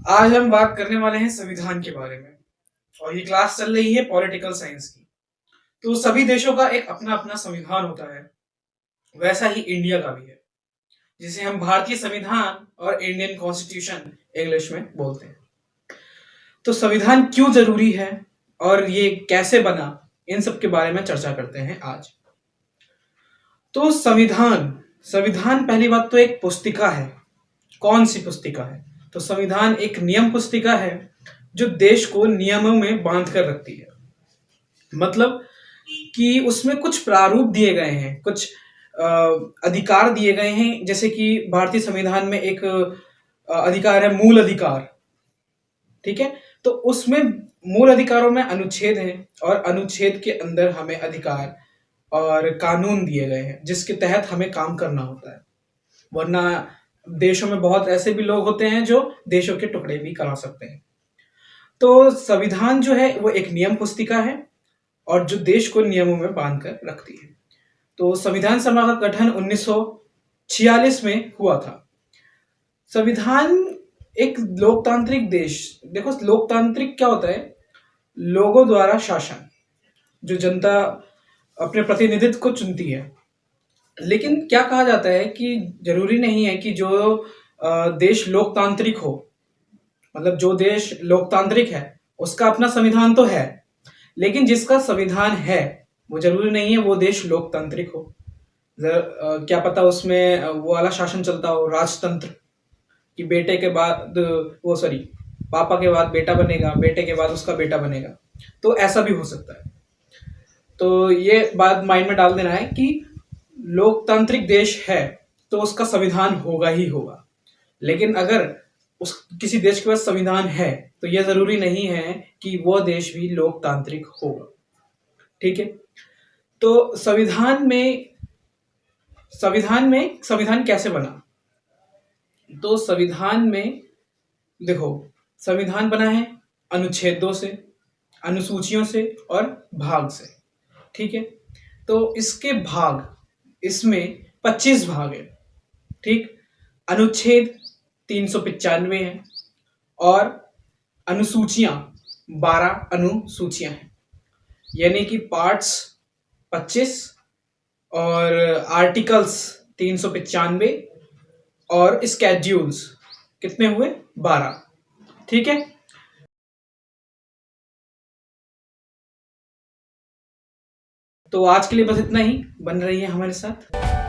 आज हम बात करने वाले हैं संविधान के बारे में। और ये क्लास चल रही है पॉलिटिकल साइंस की। तो सभी देशों का एक अपना अपना संविधान होता है, वैसा ही इंडिया का भी है, जिसे हम भारतीय संविधान और इंडियन कॉन्स्टिट्यूशन इंग्लिश में बोलते हैं। तो संविधान क्यों जरूरी है और ये कैसे बना, इन सब के बारे में चर्चा करते हैं आज। तो संविधान संविधान पहली बात तो एक पुस्तिका है। कौन सी पुस्तिका है? तो संविधान एक नियम पुस्तिका है जो देश को नियमों में बांध कर रखती है। मतलब कि उसमें कुछ प्रारूप दिए गए हैं, कुछ अ, अधिकार दिए गए हैं। जैसे कि भारतीय संविधान में एक अधिकार है मूल अधिकार। ठीक है, तो उसमें मूल अधिकारों में अनुच्छेद हैं और अनुच्छेद के अंदर हमें अधिकार और कानून दिए गए हैं जिसके तहत हमें काम करना होता है। वरना देशों में बहुत ऐसे भी लोग होते हैं जो देशों के टुकड़े भी करा सकते हैं। तो संविधान जो है वो एक नियम पुस्तिका है और जो देश को नियमों में बांध कर रखती है। तो संविधान सभा का गठन 1946 में हुआ था। संविधान एक लोकतांत्रिक देश, देखो लोकतांत्रिक क्या होता है? लोगों द्वारा शासन, जो जनता अपने प्रतिनिधित्व को चुनती है। लेकिन क्या कहा जाता है कि जरूरी नहीं है कि जो देश लोकतांत्रिक हो, मतलब जो देश लोकतांत्रिक है उसका अपना संविधान तो है, लेकिन जिसका संविधान है वो जरूरी नहीं है वो देश लोकतांत्रिक हो। क्या पता उसमें वो वाला शासन चलता हो, राजतंत्र, कि बेटे के बाद वो सॉरी पापा के बाद बेटा बनेगा, बेटे के बाद उसका बेटा बनेगा। तो ऐसा भी हो सकता है। तो ये बात माइंड में डाल देना है कि लोकतांत्रिक देश है तो उसका संविधान होगा ही होगा। लेकिन अगर उस किसी देश के पास संविधान है तो यह जरूरी नहीं है कि वो देश भी लोकतांत्रिक होगा। ठीक है, तो संविधान कैसे बना? तो संविधान में देखो, संविधान बना है अनुच्छेदों से, अनुसूचियों से और भाग से। ठीक है, तो इसके भाग, इसमें 25 भाग है। ठीक, अनुच्छेद 395 है और अनुसूचियां 12 अनुसूचियां हैं, यानी कि पार्ट्स 25 और आर्टिकल्स 395 और स्केड्यूल्स कितने हुए? 12। ठीक है, तो आज के लिए बस इतना ही। बन रही है हमारे साथ।